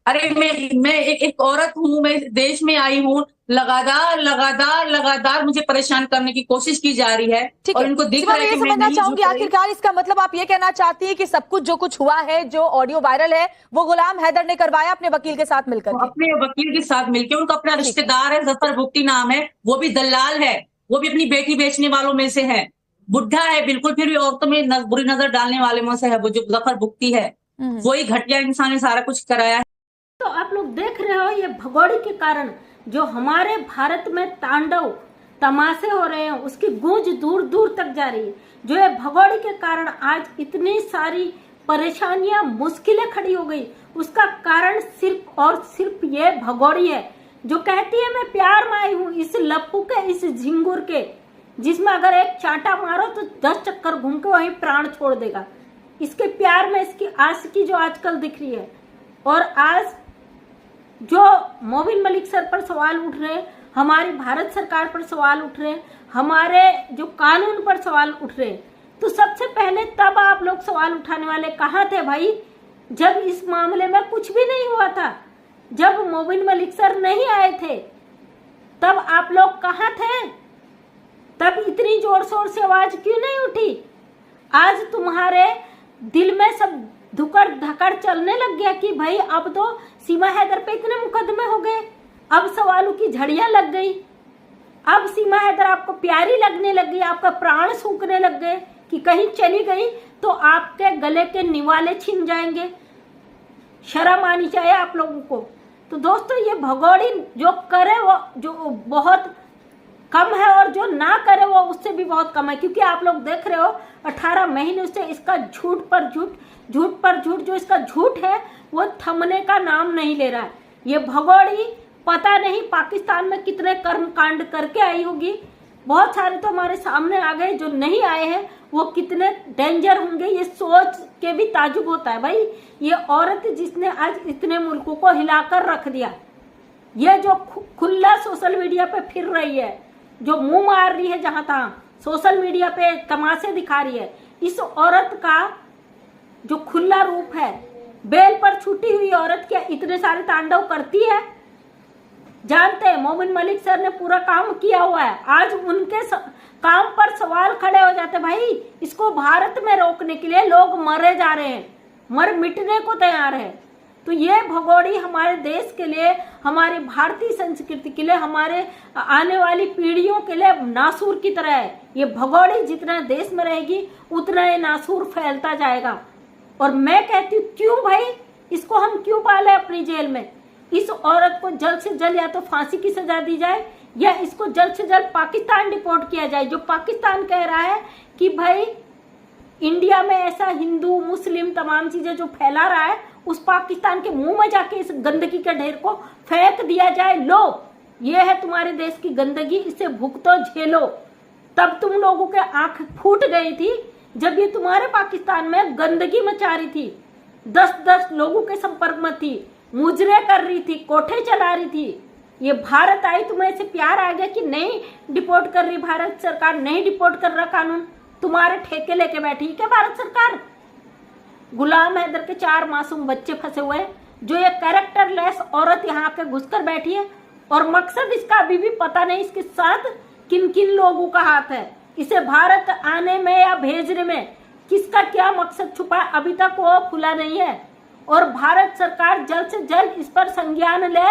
अरे मैं एक औरत हूँ, मैं देश में आई हूँ। लगातार लगातार लगातार मुझे परेशान करने की कोशिश की जा रही है, ठीक और है इनको दिख सीमा, रहा मैं है ये कि मैं समझना नहीं चाहूंगी झुक रही। आखिरकार इसका मतलब आप ये कहना चाहती है कि सब कुछ जो कुछ हुआ है, जो ऑडियो वायरल है, वो गुलाम हैदर ने करवाया अपने वकील के साथ मिलकर वो के? अपने वकील के साथ मिलकर, उनका अपना ठीक है। रिश्तेदार है, जफर भुगती नाम है, वो भी दलाल है। वो भी अपनी बेटी बेचने वालों में से है। बुढ़ा है बिल्कुल, फिर भी औरतों में बुरी नजर डालने वाले में से है वो, जो जफर भुगती है। हम्म। वही घटिया इंसान ने सारा कुछ कराया है। तो आप लोग देख रहे हो ये भगोड़े के कारण जो हमारे भारत में तांडव तमाशे हो रहे हैं, उसकी गूंज दूर दूर तक जा रही है। जो ये भगोड़े के कारण आज इतनी सारी परेशानियां, मुश्किलें खड़ी हो गई, उसका कारण सिर्फ और सिर्फ ये भगोड़ी है, जो कहती है मैं प्यार में आई हूँ, इस लप्पू के, इस झिंगुर के, जिसमें अगर एक चांटा मारो तो 10 चक्कर घूम के वहीं प्राण छोड़ देगा। इसके प्यार में इसकी आशिकी जो आजकल दिख रही है। और आज जो मोबिन मलिक सर पर सवाल उठ रहे हैं, हमारी भारत सरकार पर सवाल उठ रहे हैं, हमारे जो कानून पर सवाल उठ रहे हैं, तो सबसे पहले तब आप लोग सवाल उठाने वाले कहाँ थे भाई, जब इस मामले में कुछ भी नहीं हुआ था, जब मोबिन मलिक सर नहीं आए थे, तब आप लोग कहाँ थे? तब इतनी जोर शोर से आवाज क्यों नहीं उठी? आज तुम्हारे दिल में सब धुकर धकर चलने लग गया कि भाई अब तो सीमा हैदर पे इतने मुकदमे हो गए, अब सवालों की झड़ियां लग गई, अब सीमा हैदर आपको प्यारी लगने लग गई, आपका प्राण सूखने लग गए कि कहीं चली गई तो आपके गले के निवाले छिन जाएंगे। शर्म आनी चाहिए आप लोगों को। तो दोस्तों, ये भगोड़ी जो करे वो जो बहुत कम है, और जो ना करे वो उससे भी बहुत कम है, क्योंकि आप लोग देख रहे हो 18 महीने से इसका झूठ पर झूठ, झूठ पर झूठ, जो इसका झूठ है वो थमने का नाम नहीं ले रहा है। ये भगोड़ी पता नहीं पाकिस्तान में कितने कर्म कांड करके आई होगी। बहुत सारे तो हमारे सामने आ गए, जो नहीं आए हैं वो कितने डेंजर होंगे, ये सोच के भी ताजुब होता है भाई। ये औरत जिसने आज इतने मुल्कों को हिलाकर रख दिया, ये जो खुला सोशल मीडिया पे फिर रही है, जो मुंह मार रही है जहां तहां, सोशल मीडिया पे तमाशे दिखा रही है, इस औरत का जो खुला रूप है, बेल पर छूटी हुई औरत क्या इतने सारे तांडव करती है? जानते हैं मोमिन मलिक सर ने पूरा काम किया हुआ है, आज उनके काम पर सवाल खड़े हो जाते भाई। इसको भारत में रोकने के लिए लोग मरे जा रहे हैं, मर मिटने को तैयार है। तो ये भगोड़ी हमारे देश के लिए, हमारी भारतीय संस्कृति के लिए, हमारे आने वाली पीढ़ियों के लिए नासूर की तरह है। ये भगोड़ी जितना देश में रहेगी उतना ये नासूर फैलता जाएगा। और मैं कहती हूँ क्यों भाई, इसको हम क्यों पाले अपनी जेल में? इस औरत को जल्द से जल्द या तो फांसी की सजा दी जाए, या इसको जल्द से जल्द पाकिस्तान डिपोर्ट किया जाए। जो पाकिस्तान कह रहा है कि भाई इंडिया में ऐसा हिंदू मुस्लिम तमाम चीजें जो फैला रहा है, उस पाकिस्तान के मुंह में जाके इस गंदगी के ढेर को फेंक दिया जाए। लो, ये है तुम्हारे देश की गंदगी, इसे भुगतो, झेलो। तब तुम लोगों के आंख फूट गई थी जब ये तुम्हारे पाकिस्तान में गंदगी मचा रही थी, 10-10 लोगों के संपर्क में थी, मुजरे कर रही थी, कोठे चला रही थी। ये भारत आई, तुम्हें ऐसे प्यार आ गया कि नहीं डिपोर्ट कर रही भारत सरकार, नहीं डिपोर्ट कर रहा कानून, तुम्हारे ठेके लेके बैठी क्या भारत सरकार? गुलाम हैदर के 4 मासूम बच्चे फंसे हुए हैं, जो ये कैरेक्टरलेस औरत यहाँ आके घुसकर बैठी है, और मकसद इसका अभी भी पता नहीं इसके साथ किन किन लोगों का हाथ है। इसे भारत आने में या भेजने में किसका क्या मकसद छुपा है, अभी तक वो खुला नहीं है। और भारत सरकार जल्द से जल्द इस पर संज्ञान ले।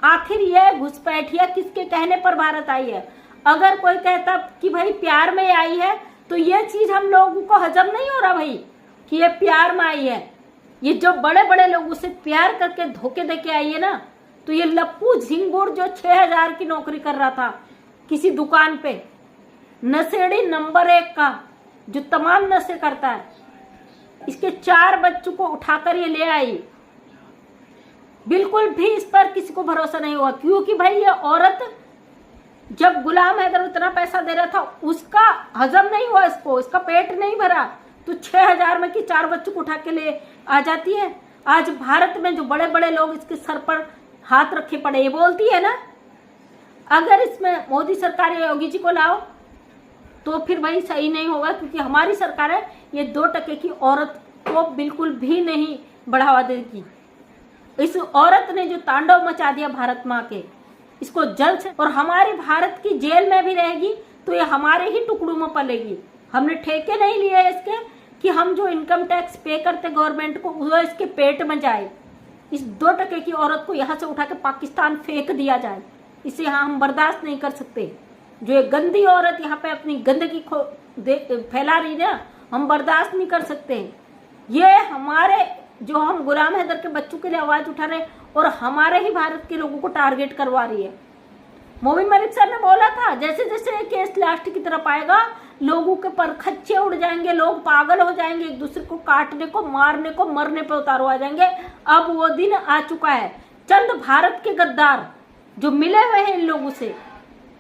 आखिर ये घुसपैठिया किसके कहने पर भारत आई है? अगर कोई कहता कि भाई प्यार में आई है, तो ये चीज हम लोगों को हजम नहीं हो रहा भाई कि ये प्यार में आई है। ये जो बड़े बड़े लोग उसे प्यार करके धोखे देके आई है ना, तो ये लप्पू झिंगुर जो 6000 की नौकरी कर रहा था किसी दुकान पे, नशेड़ी नंबर 1 का, जो तमाम नशे करता है, इसके 4 बच्चों को उठाकर ये ले आई। बिल्कुल भी इस पर किसी को भरोसा नहीं हुआ, क्योंकि भाई ये औरत जब गुलाम हैदर उतना पैसा दे रहा था, उसका हजम नहीं हुआ, इसका पेट नहीं भरा, तो 6000 में की 4 बच्चों को उठा के ले आ जाती है। आज भारत में जो बड़े बड़े लोग इसके सर पर हाथ रखे पड़े, ये बोलती है ना, अगर इसमें मोदी सरकार या योगी जी को लाओ तो फिर भाई सही नहीं होगा, क्योंकि हमारी सरकार है, ये 2 टके की औरत को बिल्कुल भी नहीं बढ़ावा देगी। इस औरत ने जो तांडव मचा दिया भारत माँ के, इसको जल्द से, और हमारी भारत की जेल में भी रहेगी तो ये हमारे ही टुकड़ों में पलेगी। हमने ठेके नहीं लिए इसके कि हम जो इनकम टैक्स पे करते गवर्नमेंट को वो इसके पेट में जाए। इस 2 टके की औरत को यहाँ से उठा के पाकिस्तान फेंक दिया जाए, इसे यहाँ हम बर्दाश्त नहीं कर सकते। जो ये गंदी औरत यहाँ पे अपनी गंदगी फैला रही है, हम बर्दाश्त नहीं कर सकते। ये हमारे जो हम गुलाम हैदर के बच्चों के लिए आवाज उठा रहे और हमारे ही भारत के लोगों को टारगेट करवा रही है। मोबिन मलिक सर ने बोला था जैसे जैसे ये केस लास्ट की तरफ आएगा लोगों के पर खच्चे उड़ जाएंगे, लोग पागल हो जाएंगे, एक दूसरे को काटने को, मारने को, मरने पे उतारू आ जाएंगे। अब वो दिन आ चुका है। चंद भारत के गद्दार जो मिले हुए हैं इन लोगों से,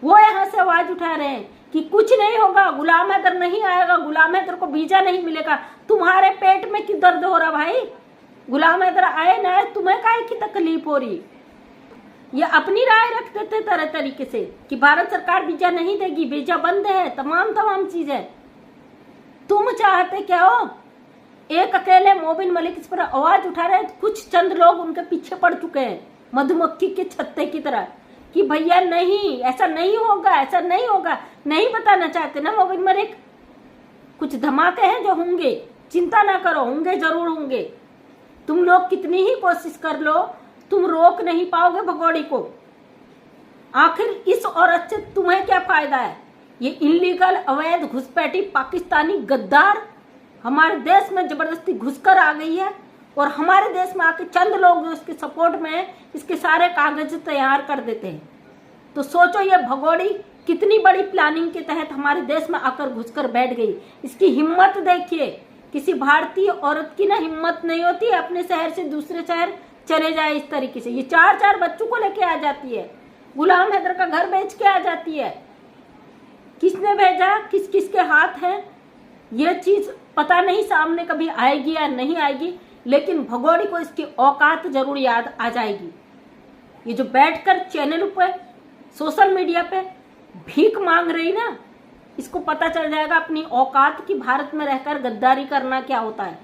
वो यहाँ से आवाज उठा रहे हैं कि कुछ नहीं होगा, गुलाम हैदर नहीं आएगा, गुलाम हैदर को वीजा नहीं मिलेगा। तुम्हारे पेट में क्यों दर्द हो रहा भाई? गुलाम हैदर आए ना आए, तुम्हें काहे की तकलीफ हो रही? ये अपनी राय रख देते तरह तरीके से कि भारत सरकार वीजा नहीं देगी, वीजा बंद है, तमाम चीजें। तुम चाहते क्या हो? एक अकेले मोबिन मलिक इस पर आवाज उठा रहे हैं, कुछ चंद लोग उनके पीछे पड़ चुके हैं मधुमक्खी के छत्ते की तरह कि भैया नहीं, ऐसा नहीं होगा, ऐसा नहीं होगा। नहीं बताना चाहते ना मोबिन मलिक? कुछ धमाके हैं जो होंगे, चिंता ना करो, होंगे, जरूर होंगे। तुम लोग कितनी ही कोशिश कर लो, तुम रोक नहीं पाओगे भगोड़ी को। आखिर इस औरत से तुम्हें क्या फायदा है? ये इलीगल, अवैध, घुसपैठी पाकिस्तानी गद्दार हमारे देश में जबरदस्ती घुसकर आ गई है और हमारे देश में आके चंद लोग जो इसके सपोर्ट में इसके सारे कागज तैयार कर देते हैं। तो सोचो ये भगोड़ी कितनी बड़ी प्लानिंग के तहत हमारे देश में आकर घुसकर बैठ गई। इसकी हिम्मत देखिए, किसी भारतीय औरत की ना हिम्मत नहीं होती है अपने शहर से दूसरे शहर चले जाए इस तरीके से। ये 4 बच्चों को लेके आ जाती है, गुलाम हैदर का घर बेच के आ जाती है। किसने भेजा, किस किस के हाथ है, ये चीज पता नहीं सामने कभी आएगी या नहीं आएगी, लेकिन भगोड़ी को इसकी औकात जरूर याद आ जाएगी। ये जो बैठकर चैनल पे, सोशल मीडिया पे भीख मांग रही ना, इसको पता चल जाएगा अपनी औकात की, भारत में रहकर गद्दारी करना क्या होता है।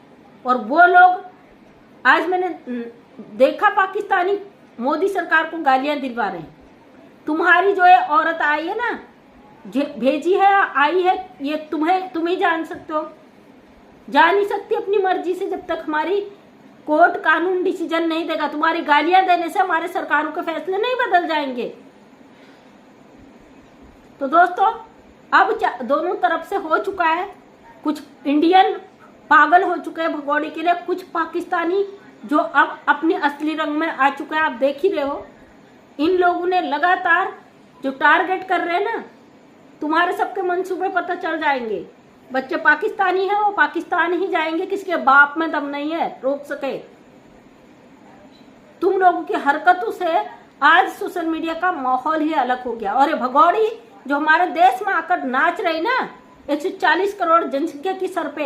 और वो लोग, आज मैंने देखा पाकिस्तानी मोदी सरकार को गालियां दिलवा रहे हैं। तुम्हारी जो है औरत आई है ना, भेजी है, आई है, ये तुम ही जान सकते हो। जा नहीं सकती अपनी मर्जी से जब तक हमारी कोर्ट कानून डिसीजन नहीं देगा। तुम्हारी गालियां देने से हमारे सरकारों के फैसले नहीं बदल जाएंगे। तो दोस्तों, अब दोनों तरफ से हो चुका है। कुछ इंडियन पागल हो चुके हैं भगोड़ी के लिए, कुछ पाकिस्तानी जो अब अपने असली रंग में आ चुका है। आप देख ही रहे हो, इन लोगों ने लगातार जो टारगेट कर रहे हैं ना, तुम्हारे सबके मंसूबे पता चल जाएंगे। बच्चे पाकिस्तानी हैं, वो पाकिस्तान ही जाएंगे, किसके बाप में दम नहीं है रोक सके। तुम लोगों की हरकतों से आज सोशल मीडिया का माहौल ही अलग हो गया। और ये भगोड़ी जो हमारे देश में आकर नाच रही ना, 140 करोड़ जनसंख्या की सर पे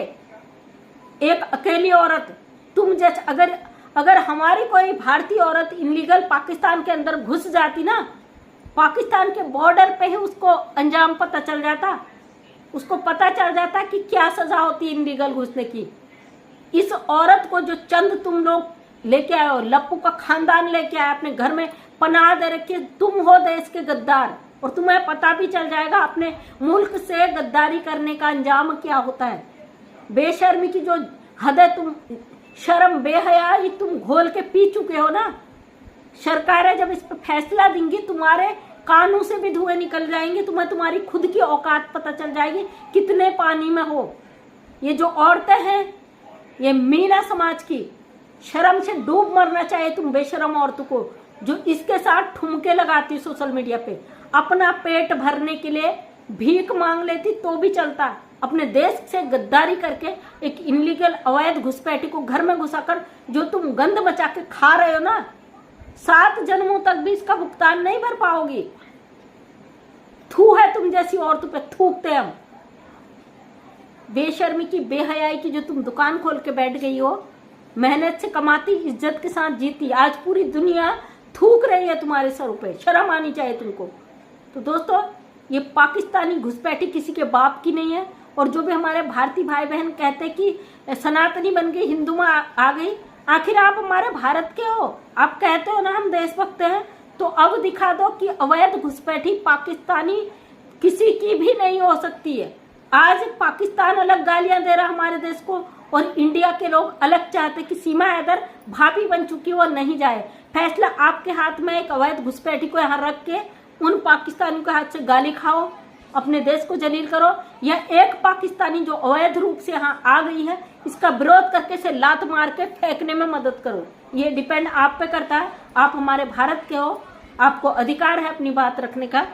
एक अकेली औरत, तुम जैसे अगर हमारी कोई भारतीय औरत इनलीगल पाकिस्तान के अंदर घुस जाती ना, पाकिस्तान के बॉर्डर पे ही उसको अंजाम पता चल जाता, उसको पता चल जाता कि क्या सजा होती है इनलीगल घुसने की। इस औरत को जो चंद तुम लोग लेके आए हो, लप्पू का खानदान लेके आए, अपने घर में पनाह दे रखी, तुम हो देश के गद्दार। और तुम्हें पता भी चल जाएगा अपने मुल्क से गद्दारी करने का अंजाम क्या होता है। बेशर्मी की जो हद है, तुम शर्म बेहया ये तुम घोल के पी चुके हो ना। सरकारें जब इस पर फैसला देंगी, तुम्हारे कानों से भी धुएं निकल जाएंगे, तुम्हें तुम्हारी खुद की औकात पता चल जाएगी कितने पानी में हो। ये जो औरतें हैं, ये मीना समाज की, शर्म से डूब मरना चाहिए तुम बेशरम औरतों को, जो इसके साथ ठुमके लगाती सोशल मीडिया पे। अपना पेट भरने के लिए भीख मांग लेती तो भी चलता, अपने देश से गद्दारी करके एक इनलीगल अवैध घुसपैठी को घर में घुसाकर जो तुम गंद मचा के खा रहे हो ना, 7 जन्मों तक भी इसका भुगतान नहीं भर पाओगी। थू है तुम जैसी औरतों पे, थूकते हम। बेशर्मी की, बेहयाई की जो तुम दुकान खोल के बैठ गई हो, मेहनत से कमाती, इज्जत के साथ जीती, आज पूरी दुनिया थूक रही है तुम्हारे सरों पे। शर्म आनी चाहिए तुमको। तो दोस्तों, ये पाकिस्तानी घुसपैठी किसी के बाप की नहीं है। और जो भी हमारे भारतीय भाई बहन कहते कि सनातनी बन गई, हिंदू में आ गई, आखिर आप हमारे भारत के हो, आप कहते हो ना हम देशभक्त हैं, तो अब दिखा दो कि अवैध घुसपैठी पाकिस्तानी किसी की भी नहीं हो सकती है। आज पाकिस्तान अलग गालियां दे रहा हमारे देश को और इंडिया के लोग अलग चाहते कि सीमा हैदर भाभी बन चुकी वो नहीं जाए। फैसला आपके हाथ में, एक अवैध घुसपैठी को यहाँ रख के उन पाकिस्तानियों के हाथ से गाली खाओ, अपने देश को जलील करो, या एक पाकिस्तानी जो अवैध रूप से यहाँ आ गई है इसका विरोध करके इसे लात मार के फेंकने में मदद करो। ये डिपेंड आप पे करता है। आप हमारे भारत के हो, आपको अधिकार है अपनी बात रखने का।